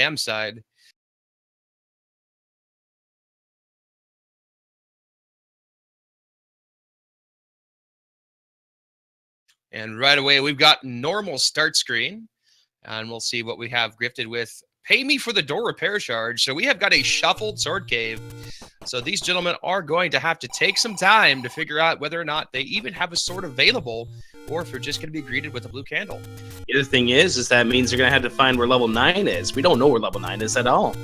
Jam side. And right away, we've got normal start screen. And we'll see what we have grifted with Pay Me for the Door Repair Charge. So we have got a shuffled Sword Cave. So these gentlemen are going to have to take some time to figure out whether or not they even have a sword available, or if they're just going to be greeted with a blue candle. The other thing is that means they're going to have to find where level 9 is. We don't know where level 9 is at all.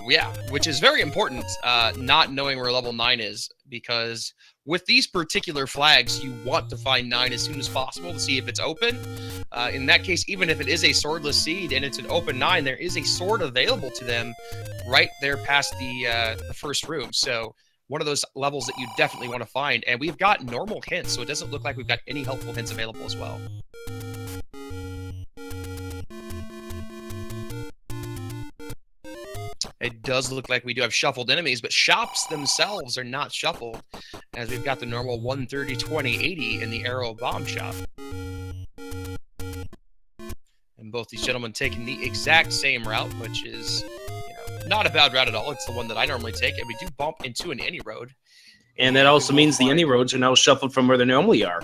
Yeah, which is very important, not knowing where level 9 is, because with these particular flags, you want to find 9 as soon as possible to see if it's open. In that case, even if it is a swordless seed and it's an open 9, there is a sword available to them right there past the first room. So one of those levels that you definitely want to find. And we've got normal hints, so it doesn't look like we've got any helpful hints available as well. It does look like we do have shuffled enemies, but shops themselves are not shuffled, as we've got the normal 130, 20, 80 in the Arrow Bomb shop. And both these gentlemen taking the exact same route, which is, not a bad route at all. It's the one that I normally take, and we do bump into an any road. And that also means the any roads are now shuffled from where they normally are.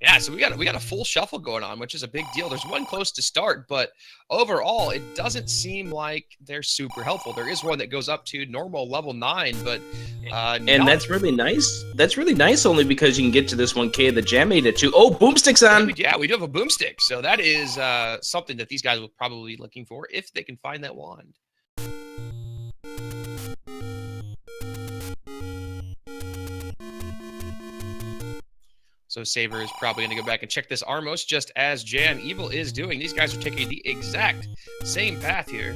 Yeah, so we got a full shuffle going on, which is a big deal. There's one close to start, but overall, it doesn't seem like they're super helpful. There is one that goes up to normal level 9, but and that's really nice. That's really nice, only because you can get to this 1K that Jam made it to. Oh, boomstick's on. Yeah, we do have a boomstick, so that is something that these guys will probably be looking for if they can find that wand. So Saber is probably going to go back and check this Armos, just as JamEvil is doing. These guys are taking the exact same path here.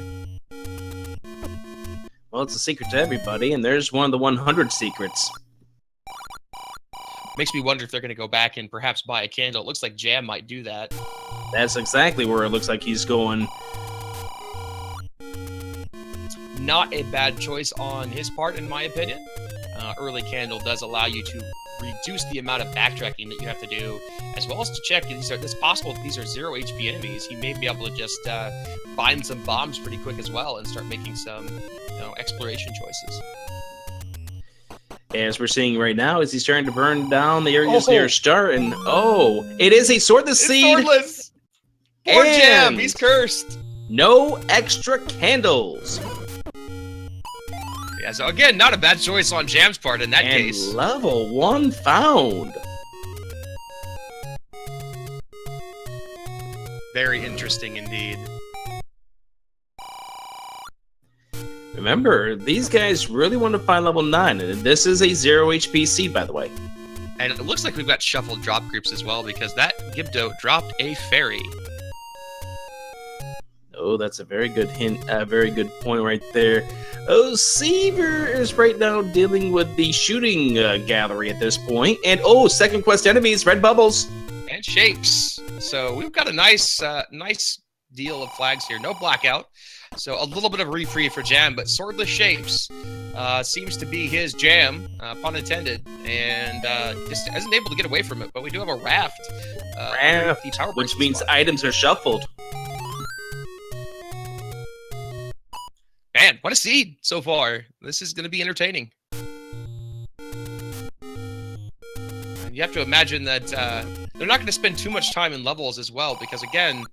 Well, it's a secret to everybody, and there's one of the 100 secrets. Makes me wonder if they're going to go back and perhaps buy a candle. It looks like Jam might do that. That's exactly where it looks like he's going. Not a bad choice on his part, in my opinion. Early candle does allow you to reduce the amount of backtracking that you have to do, as well as to check it's possible that these are 0 HP enemies. He may be able to just find some bombs pretty quick as well and start making some exploration choices. As we're seeing right now, as he's starting to burn down the areas near start, and it is a swordless seed. Swordless. Poor Jam, he's cursed. No extra candles. Yeah, so again, not a bad choice on Jam's part in that case. Level 1 found. Very interesting indeed. Remember, these guys really want to find level 9, and this is a 0 HP seed, by the way. And it looks like we've got shuffled drop groups as well, because that Gibdo dropped a fairy. Oh, that's a very good hint, a very good point right there. Oh, Saber is right now dealing with the shooting gallery at this point. And second quest enemies, red bubbles. And shapes. So we've got a nice deal of flags here. No blackout. So a little bit of reprieve for Jam, but swordless shapes seems to be his jam, pun intended, and just isn't able to get away from it. But we do have a raft. Which means items are shuffled. Man, what a seed so far. This is going to be entertaining. And you have to imagine that they're not going to spend too much time in levels as well, because, again,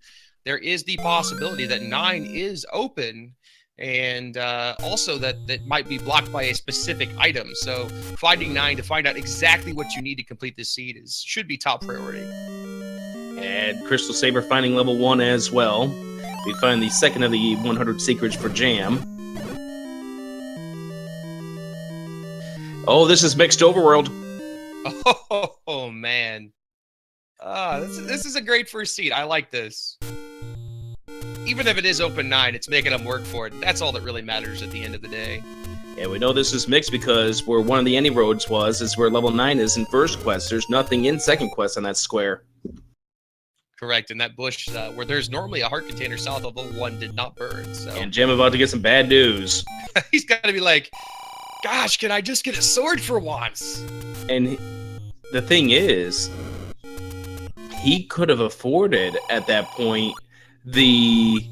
there is the possibility that 9 is open, and also that might be blocked by a specific item. So finding 9 to find out exactly what you need to complete this seed should be top priority. And CrystalSaver finding level 1 as well. We find the second of the 100 secrets for Jam. Oh, this is mixed overworld. Oh man. This is a great first seed. I like this. Even if it is open 9, it's making them work for it. That's all that really matters at the end of the day. Yeah, we know this is mixed because where one of the any roads is where level 9 is in first quest. There's nothing in second quest on that square. Correct, and that bush where there's normally a heart container south of level 1 did not burn. So. And Jam about to get some bad news. He's got to be like, gosh, can I just get a sword for once? And the thing is, he could have afforded at that point the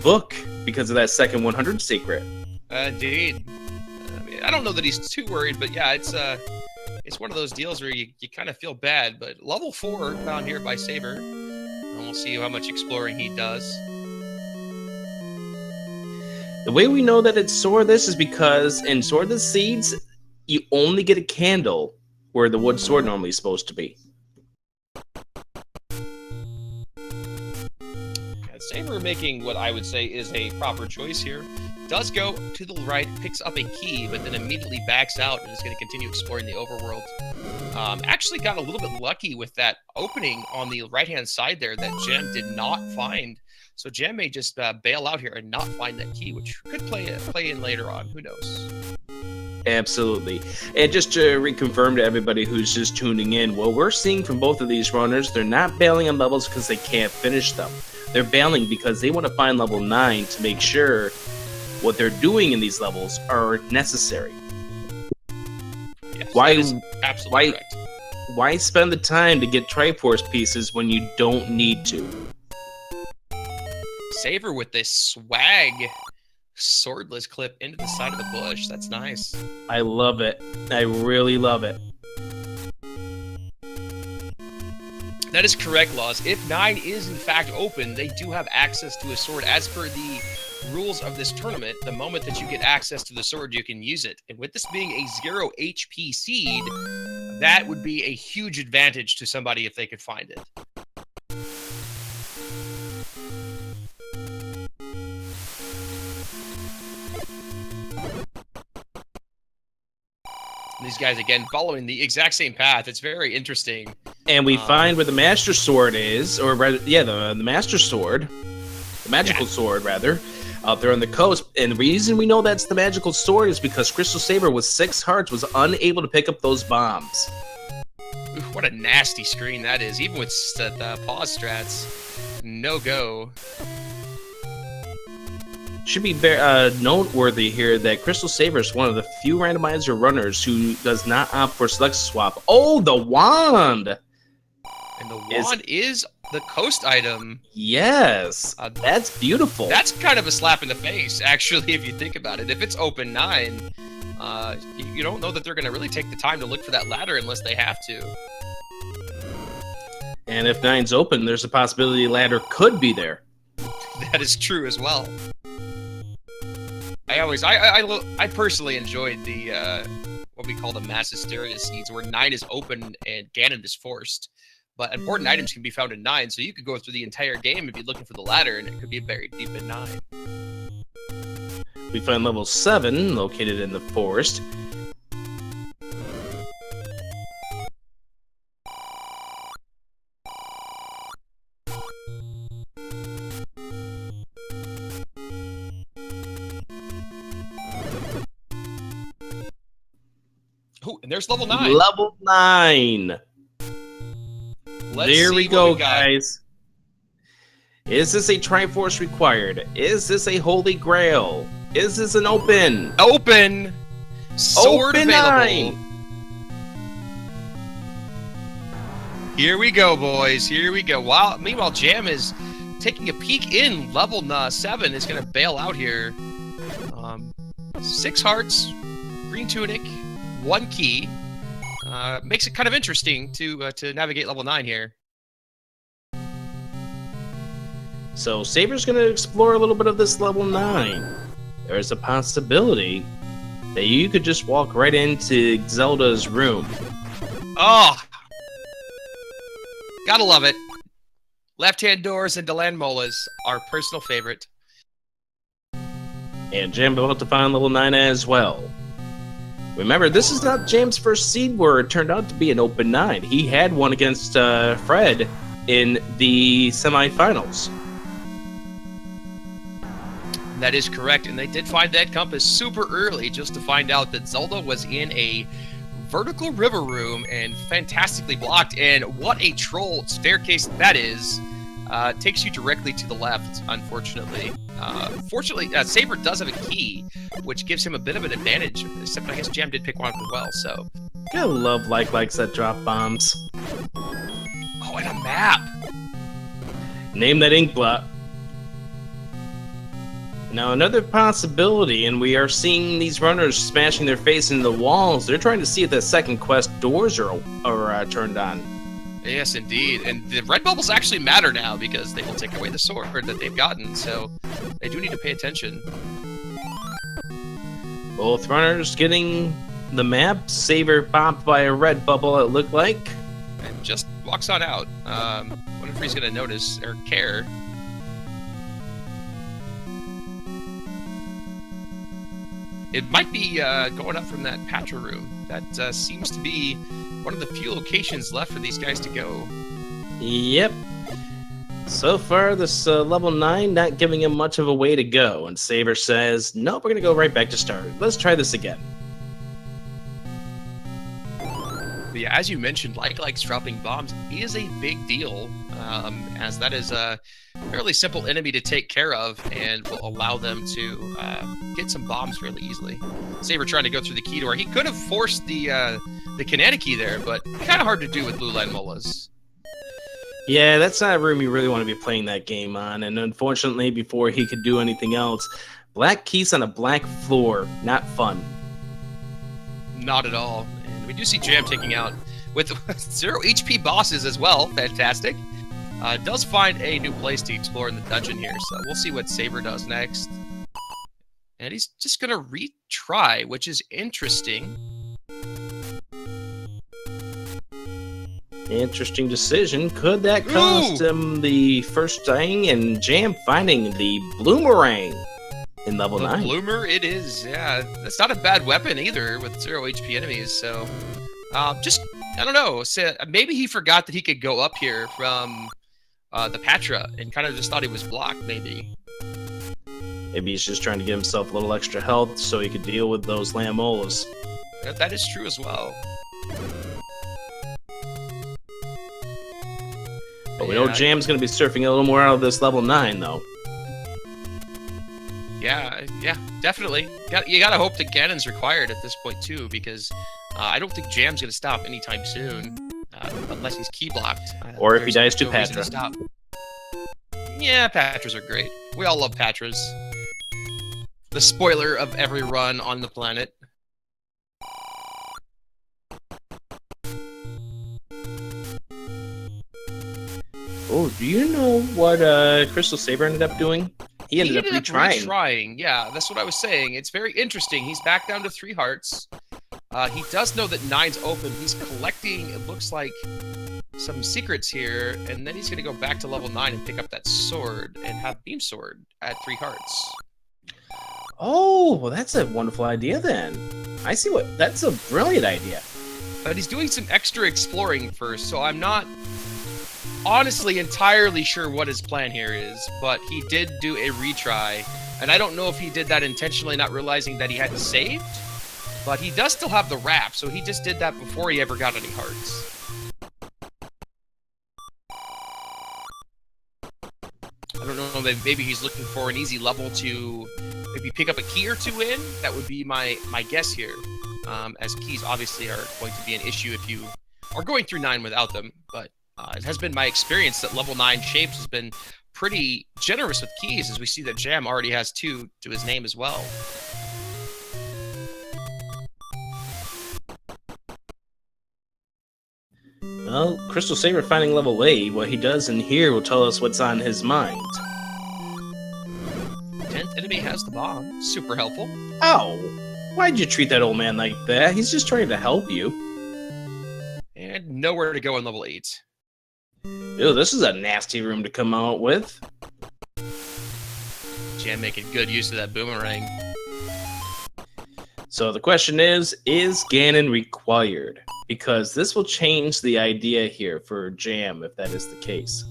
book because of that second 100 secret. Indeed. I mean, I don't know that he's too worried, but yeah, it's one of those deals where you kind of feel bad. But level 4 found here by Saber, and we'll see how much exploring he does. The way we know that it's swordless is because in Swordless Seeds, you only get a candle where the wood sword normally is supposed to be. Saber making what I would say is a proper choice here. Does go to the right, picks up a key, but then immediately backs out and is going to continue exploring the overworld. Actually got a little bit lucky with that opening on the right-hand side there that Gem did not find. So Gem may just bail out here and not find that key, which could play in later on. Who knows? Absolutely. And just to reconfirm to everybody who's just tuning in, what we're seeing from both of these runners, they're not bailing on levels because they can't finish them. They're bailing because they want to find level 9 to make sure what they're doing in these levels are necessary. Yes, that is absolutely correct. Why spend the time to get Triforce pieces when you don't need to? Saber with this swag swordless clip into the side of the bush. That's nice. I love it. I really love it. That is correct, Laws. If 9 is in fact open, they do have access to a sword. As per the rules of this tournament, the moment that you get access to the sword, you can use it. And with this being a 0 HP seed, that would be a huge advantage to somebody if they could find it. These guys, again, following the exact same path. It's very interesting. And we find where the Master Sword is, or rather, yeah, the Master Sword, the Magical Sword, rather, out there on the coast. And the reason we know that's the Magical Sword is because CrystalSaver with 6 hearts was unable to pick up those bombs. Ooh, what a nasty screen that is. Even with the pause strats, no go. Should be noteworthy here that CrystalSaver is one of the few randomizer runners who does not opt for select swap. Oh, the wand! And the wand is the coast item. Yes, that's beautiful. That's kind of a slap in the face, actually, if you think about it. If it's open 9, you don't know that they're going to really take the time to look for that ladder unless they have to. And if 9's open, there's a possibility the ladder could be there. That is true as well. I personally enjoyed the what we call the mass hysteria seeds, where 9 is open and Ganon is forced. But important items can be found in 9, so you could go through the entire game and be looking for the ladder, and it could be buried deep in 9. We find level 7 located in the forest. Oh, and there's level 9. Level 9. There we go, guys. Is this a Triforce required? Is this a Holy Grail? Is this an open? Open! Sword open available. 9. Here we go, boys. Here we go. Meanwhile, Jam is taking a peek in. Level 7 is going to bail out here. 6 hearts, green tunic, 1 key. Makes it kind of interesting to navigate level 9 here. So Saber's going to explore a little bit of this level 9. There's a possibility that you could just walk right into Zelda's room. Oh! Gotta love it. Left-hand doors and Deland Molas, our personal favorite. And Jam about to find level 9 as well. Remember, this is not Jam's first seed where it turned out to be an open 9. He had one against Fred in the semifinals. That is correct, and they did find that compass super early just to find out that Zelda was in a vertical river room and fantastically blocked, and what a troll staircase that is. Takes you directly to the left, unfortunately. Fortunately, Saber does have a key, which gives him a bit of an advantage, except I guess Jam did pick one up as well, so... Gotta love likes that drop bombs. Oh, and a map! Name that ink blot. Now, another possibility, and we are seeing these runners smashing their face into the walls. They're trying to see if the second quest doors are turned on. Yes, indeed. And the red bubbles actually matter now because they will take away the sword that they've gotten. So they do need to pay attention. Both runners getting the map. Saber popped by a red bubble, it looked like. And just walks on out. Wonder if he's going to notice or care. It might be going up from that Patra room. That seems to be one of the few locations left for these guys to go. Yep. So far, this level 9 not giving him much of a way to go. And Saber says, nope, we're going to go right back to start. Let's try this again. But yeah, as you mentioned, likes dropping bombs is a big deal, as that is a fairly simple enemy to take care of and will allow them to get some bombs fairly easily. Saber trying to go through the key door. He could have forced the Kinetic key there, but kind of hard to do with blue land molas. Yeah, that's not a room you really want to be playing that game on. And unfortunately, before he could do anything else, black keys on a black floor, not fun. Not at all. And we do see Jam taking out with 0 HP bosses as well. Fantastic. Does find a new place to explore in the dungeon here, so we'll see what Saber does next. And he's just going to retry, which is interesting. Interesting decision. Could that cost him the first dying and Jam finding the Bloomerang in level 9? Bloomer it is, yeah. That's not a bad weapon either with 0 HP enemies, so... just, I don't know, maybe he forgot that he could go up here from the Patra and kind of just thought he was blocked, maybe. Maybe he's just trying to give himself a little extra health so he could deal with those Lamolas. That is true as well. But we know Jam's going to be surfing a little more out of this level 9, though. Yeah, definitely. You gotta hope that Ganon's required at this point, too, because I don't think Jam's going to stop anytime soon, unless he's key blocked. Or if he dies to Patra. Yeah, Patras are great. We all love Patras. The spoiler of every run on the planet. Oh, do you know what CrystalSaver ended up doing? He ended up retrying. Yeah, that's what I was saying. It's very interesting. He's back down to 3 hearts. He does know that 9's open. He's collecting, it looks like, some secrets here, and then he's going to go back to level 9 and pick up that sword and have Beam Sword at 3 hearts. Oh, well, that's a wonderful idea then. I see what... That's a brilliant idea. But he's doing some extra exploring first, so I'm not honestly entirely sure what his plan here is, but he did do a retry, and I don't know if he did that intentionally, not realizing that he hadn't saved, but he does still have the wrap, so he just did that before he ever got any hearts. I don't know, maybe he's looking for an easy level to maybe pick up a key or 2 in. That would be my guess here, as keys obviously are going to be an issue if you are going through 9 without them, but it has been my experience that level 9 Shapes has been pretty generous with keys, as we see that Jam already has 2 to his name as well. Well, CrystalSaver finding level 8, what he does in here will tell us what's on his mind. 10th enemy has the bomb. Super helpful. Ow! Why'd you treat that old man like that? He's just trying to help you. And nowhere to go in level 8. Ew, this is a nasty room to come out with. Jam making good use of that boomerang. So the question is Ganon required? Because this will change the idea here for Jam, if that is the case.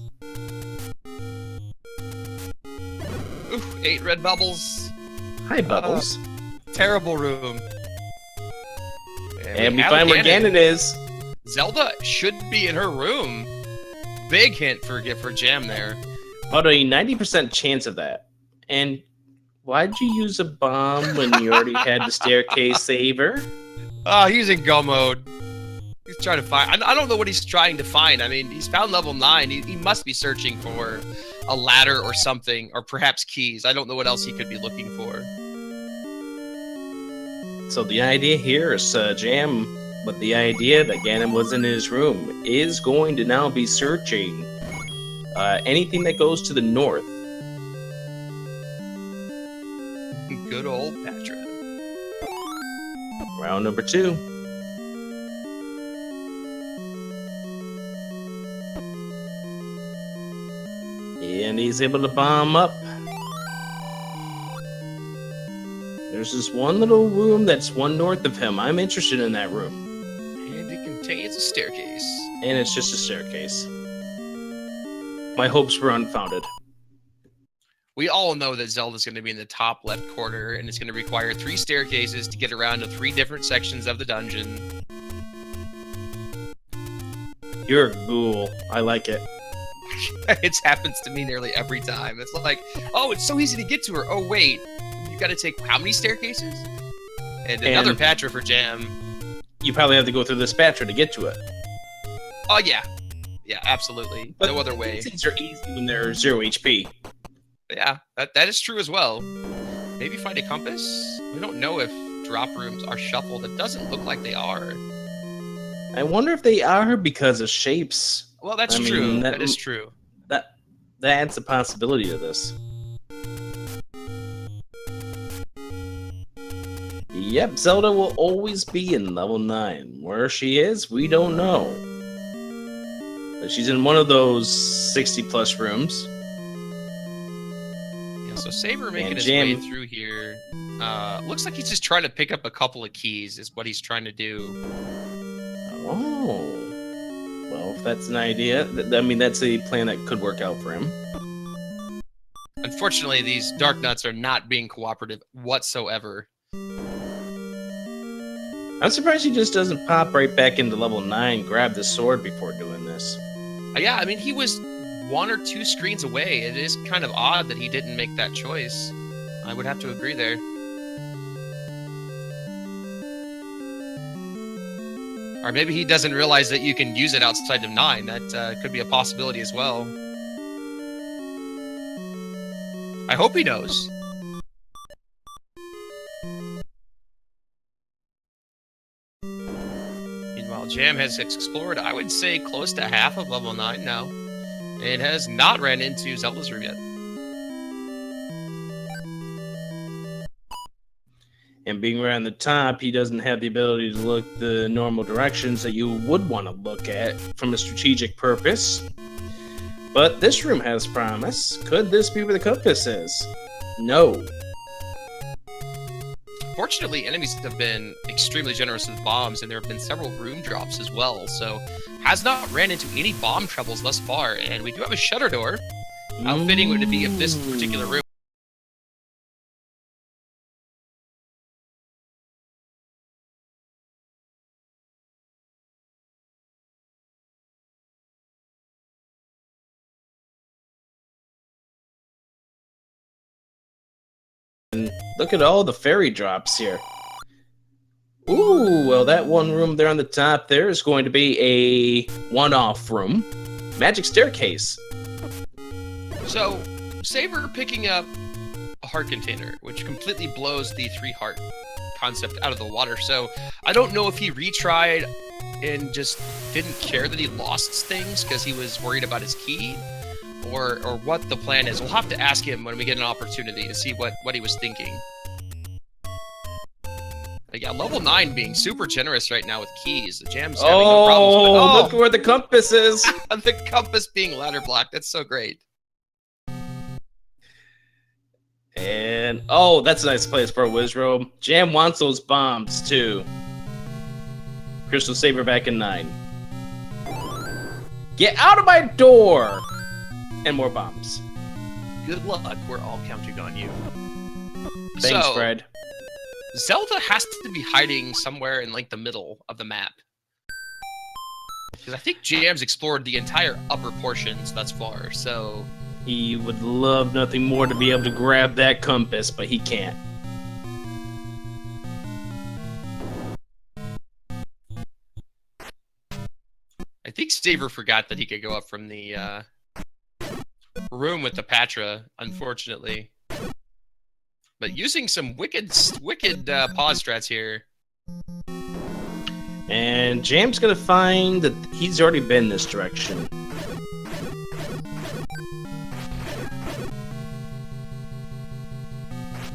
Oof, 8 red bubbles. Hi, Bubbles. Terrible room. And we find where Ganon is. Zelda should be in her room. Big hint for Jam there. About a 90% chance of that. And why'd you use a bomb when you already had the staircase saver? He's in go mode. He's trying to find... I don't know what he's trying to find. I mean, he's found level 9. He must be searching for a ladder or something, or perhaps keys. I don't know what else he could be looking for. So the idea here is Jam, but the idea that Ganon was in his room is going to now be searching anything that goes to the north. Good old Patra. Round number 2. And he's able to bomb up. There's this one little room that's one north of him. I'm interested in that room. And it contains a staircase. And it's just a staircase. My hopes were unfounded. We all know that Zelda's going to be in the top left corner, and it's going to require 3 staircases to get around to 3 different sections of the dungeon. You're a ghoul. I like it. It happens to me nearly every time. It's like, oh, it's so easy to get to her. Oh, wait. You got to take how many staircases? And another Patra for Jam. You probably have to go through this Patra to get to it. Oh, yeah. Yeah, absolutely. But no other way. These things are easy when they're 0 HP. Yeah, that is true as well. Maybe find a compass? We don't know if drop rooms are shuffled. It doesn't look like they are. I wonder if they are because of shapes. Well, that's true. That is true. That adds a possibility to this. Yep, Zelda will always be in level 9. Where she is, we don't know. But she's in one of those 60-plus rooms. Yeah, so Saber making his way through here. Looks like he's just trying to pick up a couple of keys is what he's trying to do. Oh. Well, if that's an idea, I mean, that's a plan that could work out for him. Unfortunately, these Dark Nuts are not being cooperative whatsoever. I'm surprised he just doesn't pop right back into level 9, grab the sword before doing this. Yeah, I mean, he was 1 or 2 screens away. It is kind of odd that he didn't make that choice. I would have to agree there. Or maybe he doesn't realize that you can use it outside of 9. That could be a possibility as well. I hope he knows. Meanwhile, Jam has explored, I would say, close to half of level 9 now. It has not ran into Zelda's room yet. And being right on the top, he doesn't have the ability to look the normal directions that you would want to look at from a strategic purpose. But this room has promise. Could this be where the compass is? No. Fortunately, enemies have been extremely generous with bombs, and there have been several room drops as well, so has not ran into any bomb troubles thus far, and we do have a shutter door. How fitting would it be if this particular room Look at all the fairy drops here. Ooh, well, that one room there on the top there is going to be a one-off room. Magic staircase. So, Saber picking up a heart container, which completely blows the 3-heart concept out of the water. So, I don't know if he retried and just didn't care that he lost things because he was worried about his key, or what the plan is. We'll have to ask him when we get an opportunity to see what he was thinking. But yeah, level 9 being super generous right now with keys. The Jam's having no problems with it. Oh, look where the compass is. The compass being ladder blocked. That's so great. And, oh, that's a nice place for a Wizrobe. Jam wants those bombs, too. CrystalSaver back in 9. Get out of my door! And more bombs. Good luck. We're all counting on you. Thanks, Fred. Zelda has to be hiding somewhere in, like, the middle of the map. Because I think Jam's explored the entire upper portions thus far, so... He would love nothing more to be able to grab that compass, but he can't. I think Saber forgot that he could go up from the room with the Patra, unfortunately. But using some wicked pause strats here. And Jam's gonna find that he's already been this direction.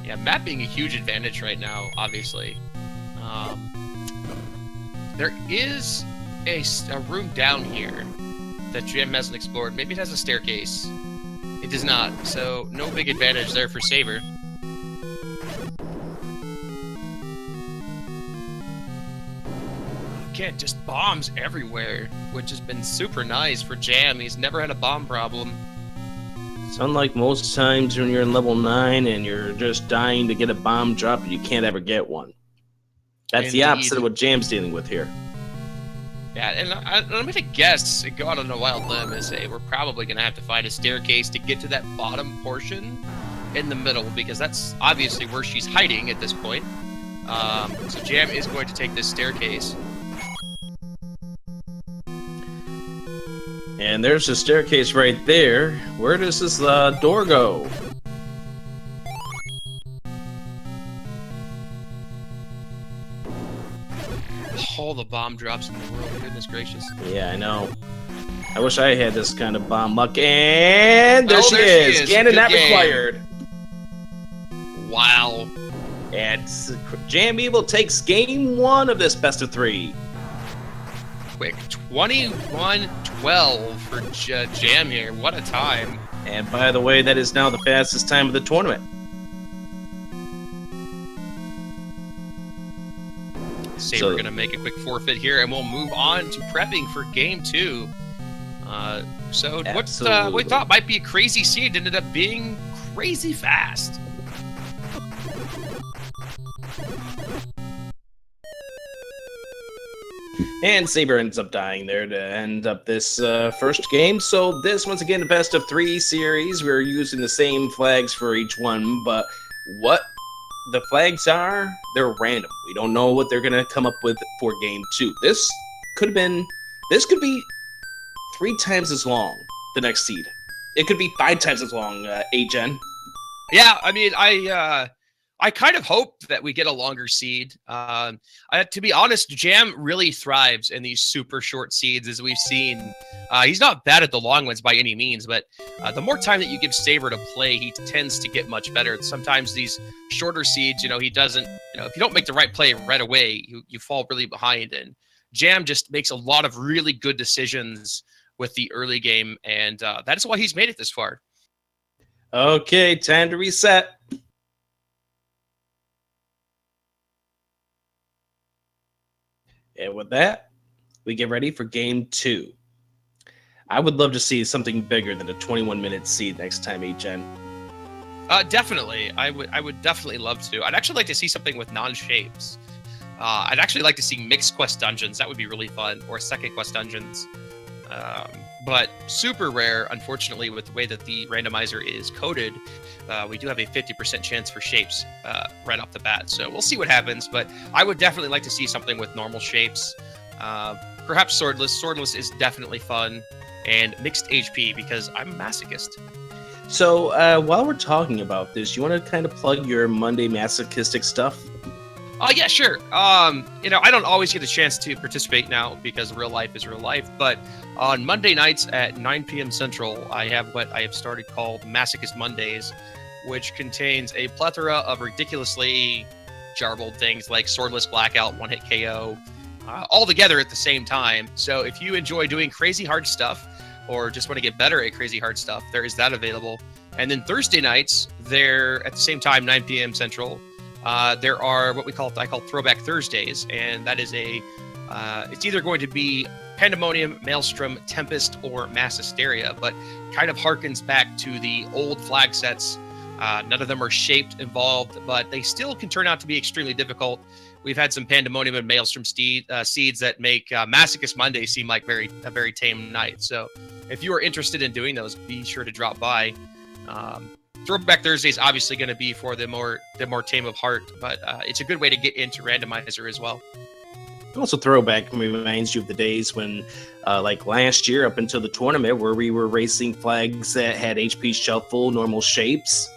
Yeah, map being a huge advantage right now, obviously. There is a room down here that Jam hasn't explored. Maybe it has a staircase. It does not, so no big advantage there for Saber. Again, just bombs everywhere, which has been super nice for Jam. He's never had a bomb problem. It's unlike most times when you're in level 9 and you're just dying to get a bomb drop and you can't ever get one. That's Indeed. the opposite of what Jam's dealing with here. Yeah, and I'm going to guess, go out on a wild limb and say we're probably going to have to find a staircase to get to that bottom portion in the middle, because that's obviously where she's hiding at this point. So Jam is going to take this staircase. And there's the staircase right there. Where does this door go? All the bomb drops in the world, goodness gracious. Yeah, I know. I wish I had this kind of bomb luck. And there, she is. Ganon not required. Wow. And JamEvil takes game 1 of this best of 3. Quick, 21-12 for Jam here. What a time. And by the way, that is now the fastest time of the tournament. Saber going to make a quick forfeit here, and we'll move on to prepping for game 2. So what we thought might be a crazy seed ended up being crazy fast. And Saber ends up dying there to end up this first game. So this, once again, the best of 3 series. We're using the same flags for each one, but what the flags are, they're random. We don't know what they're going to come up with for game 2. This could be 3 times as long, the next seed. It could be 5 times as long, Gen. Yeah, I mean, I kind of hope that we get a longer seed. To be honest, Jam really thrives in these super short seeds, as we've seen. He's not bad at the long ones by any means, but the more time that you give Saber to play, he tends to get much better. Sometimes these shorter seeds, he doesn't, if you don't make the right play right away, you fall really behind. And Jam just makes a lot of really good decisions with the early game, and that is why he's made it this far. Okay, time to reset. And with that, we get ready for game 2. I would love to see something bigger than a 21-minute seed next time, Gen. Definitely. I would definitely love to. I'd actually like to see something with non-shapes. I'd actually like to see mixed quest dungeons. That would be really fun. Or second quest dungeons. But super rare, unfortunately, with the way that the randomizer is coded. We do have a 50% chance for shapes right off the bat. So we'll see what happens. But I would definitely like to see something with normal shapes. Perhaps swordless. Swordless is definitely fun. And mixed HP, because I'm a masochist. So while we're talking about this, you want to kind of plug your Monday masochistic stuff? Yeah, sure. I don't always get a chance to participate now because real life is real life. But on Monday nights at 9 p.m. Central, I have what I have started called Masochist Mondays, which contains a plethora of ridiculously jarbled things like Swordless Blackout, One Hit KO, all together at the same time. So if you enjoy doing crazy hard stuff or just want to get better at crazy hard stuff, there is that available. And then Thursday nights, they're at the same time, 9 p.m. Central. There are what I call Throwback Thursdays, and that is it's either going to be Pandemonium, Maelstrom, Tempest, or Mass Hysteria, but kind of harkens back to the old flag sets. None of them are shaped involved, but they still can turn out to be extremely difficult. We've had some Pandemonium and Maelstrom seeds that make Masochist Monday seem like a very tame night. So if you are interested in doing those, be sure to drop by. Throwback Thursday is obviously going to be for the more tame of heart, but it's a good way to get into randomizer as well. Also, throwback reminds you of the days when, like last year, up until the tournament, where we were racing flags that had HP shuffle, normal shapes.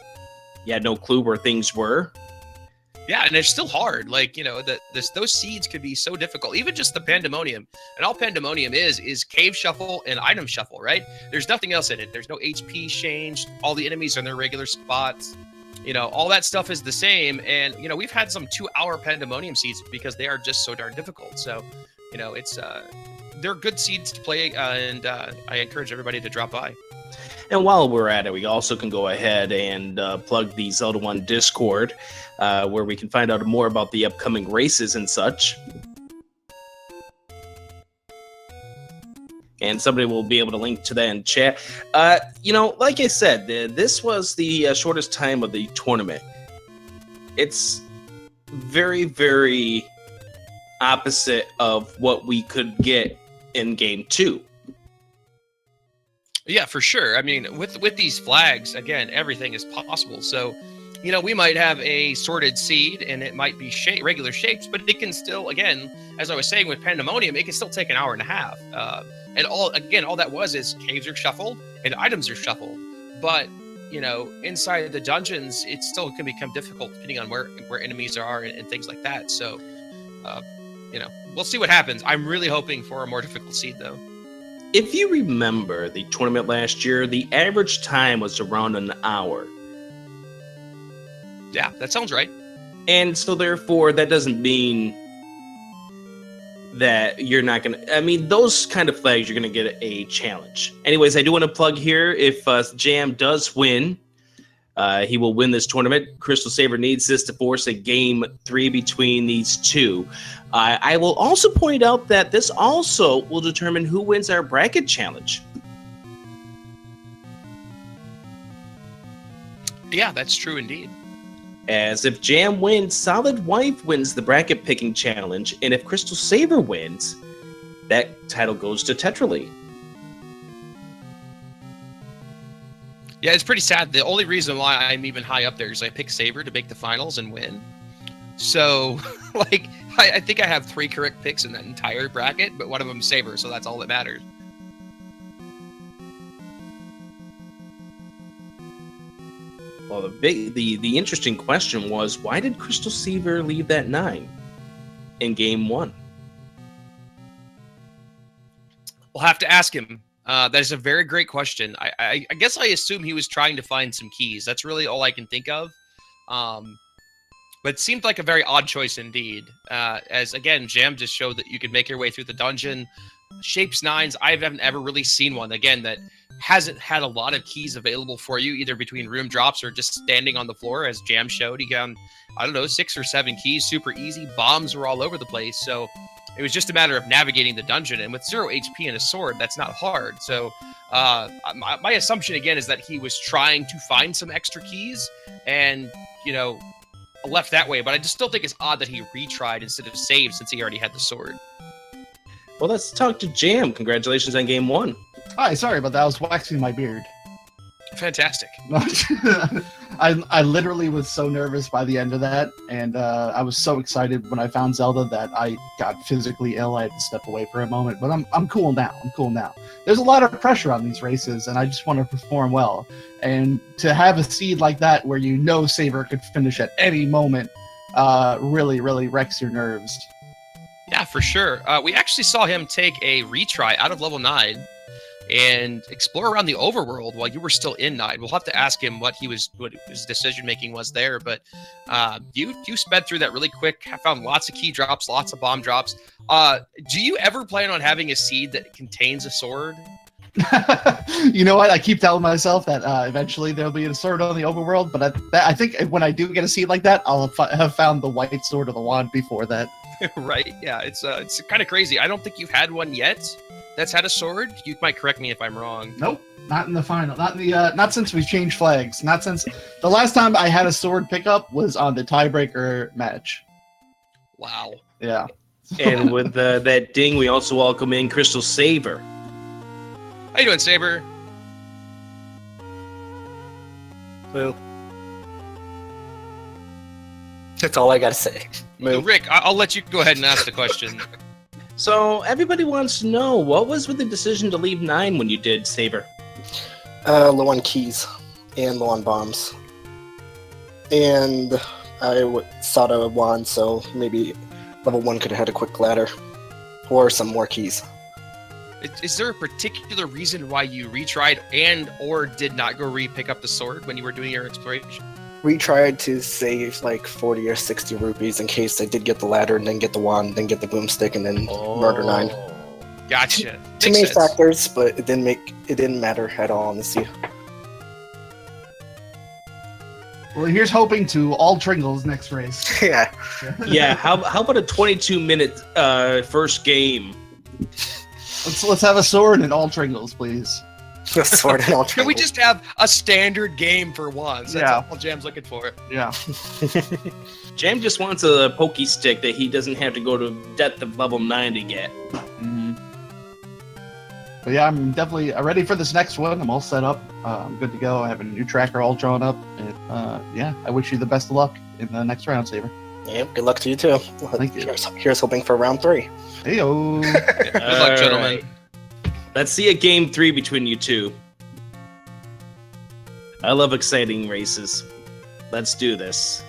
You had no clue where things were. Yeah, and it's still hard. Like, you know, those seeds could be so difficult. Even just the Pandemonium. And all Pandemonium is cave shuffle and item shuffle, right? There's nothing else in it. There's no HP change. All the enemies are in their regular spots. You know, all that stuff is the same. And, you know, we've had some 2-hour Pandemonium seeds because they are just so darn difficult. So, you know, they're good seeds to play. And I encourage everybody to drop by. And while we're at it, we also can go ahead and plug the Zelda 1 Discord, where we can find out more about the upcoming races and such. And somebody will be able to link to that in chat. You know, like I said, this was the shortest time of the tournament. It's very, very opposite of what we could get in Game 2. Yeah, for sure. I mean, with these flags, again, everything is possible. So, you know, we might have a sorted seed and it might be regular shapes, but it can still, again, as I was saying with Pandemonium, it can still take an hour and a half. And all that was is caves are shuffled and items are shuffled. But, you know, inside the dungeons, it still can become difficult depending on where enemies are and things like that. So, you know, we'll see what happens. I'm really hoping for a more difficult seed, though. If you remember the tournament last year, the average time was around an hour. Yeah, that sounds right. And so therefore, that doesn't mean that you're not going to... I mean, those kind of flags, you're going to get a challenge. Anyways, I do want to plug here, if Jam does win, he will win this tournament. CrystalSaver needs this to force a game 3 between these two. I will also point out that this also will determine who wins our bracket challenge. Yeah, that's true indeed. As if Jam wins, Solid Wife wins the bracket picking challenge, and if CrystalSaver wins, that title goes to Tetrally. Yeah, it's pretty sad. The only reason why I'm even high up there is I picked Saber to make the finals and win. So, like, I think I have 3 correct picks in that entire bracket, but one of them is Saber, so that's all that matters. Well, the interesting question was, why did CrystalSaver leave that 9 in Game 1? We'll have to ask him. That is a very great question. I guess I assume he was trying to find some keys. That's really all I can think of. But it seemed like a very odd choice indeed. As, again, Jam just showed that you could make your way through the dungeon. Shapes 9s, I haven't ever really seen one, again, that hasn't had a lot of keys available for you, either between room drops or just standing on the floor, as Jam showed. He got, I don't know, 6 or 7 keys, super easy. Bombs were all over the place, so it was just a matter of navigating the dungeon. And with 0 HP and a sword, that's not hard. So my assumption, again, is that he was trying to find some extra keys and, you know, left that way. But I just still think it's odd that he retried instead of saved, since he already had the sword. Well, let's talk to Jam. Congratulations on Game 1. Hi, sorry about that. I was waxing my beard. Fantastic. I literally was so nervous by the end of that, and I was so excited when I found Zelda that I got physically ill. I had to step away for a moment, but I'm cool now. I'm cool now. There's a lot of pressure on these races, and I just want to perform well. And to have a seed like that where you know Saber could finish at any moment really, really wrecks your nerves. Yeah, for sure. We actually saw him take a retry out of level 9 and explore around the overworld while you were still in 9. We'll have to ask him what his decision making was there, but you sped through that really quick. I found lots of key drops, lots of bomb drops. Do you ever plan on having a seed that contains a sword? You know what? I keep telling myself that eventually there'll be a sword on the overworld, but I think when I do get a seed like that, I'll have found the white sword or the wand before that. Right? Yeah, it's kind of crazy. I don't think you've had one yet that's had a sword. You might correct me if I'm wrong. Nope, not in the final. Not in the not since we've changed flags. Not since the last time I had a sword pickup was on the tiebreaker match. Wow. Yeah. And with that ding, we also welcome in CrystalSaver. How you doing, Saber? Moo. That's all I gotta say. Moo. Rick, I'll let you go ahead and ask the question. So everybody wants to know, what was with the decision to leave 9 when you did, Saber? Low on keys and low on bombs. And I sought a wand, so maybe level 1 could have had a quick ladder. Or some more keys. Is there a particular reason why you retried and or did not go pick up the sword when you were doing your exploration? We tried to save like 40 or 60 rupees in case I did get the ladder and then get the wand, then get the boomstick, and then murder 9. Gotcha. Too many factors, but it didn't matter at all, honestly. Well, here's hoping to all Tringles next race. Yeah. Yeah, how about a 22-minute first game? Let's have a sword and all Tringles, please. The sword and all. Can we just have a standard game for once? That's all Jam's looking for. Yeah. Jam just wants a pokey stick that he doesn't have to go to depth of level 9 to get. Mm-hmm. But yeah, I'm definitely ready for this next one. I'm all set up. I'm good to go. I have a new tracker all drawn up. And yeah, I wish you the best of luck in the next round, Saber. Yep, good luck to you too. Thank you. Here's hoping for round 3. Heyo. Good luck, gentlemen. Right. Let's see a game 3 between you two. I love exciting races. Let's do this.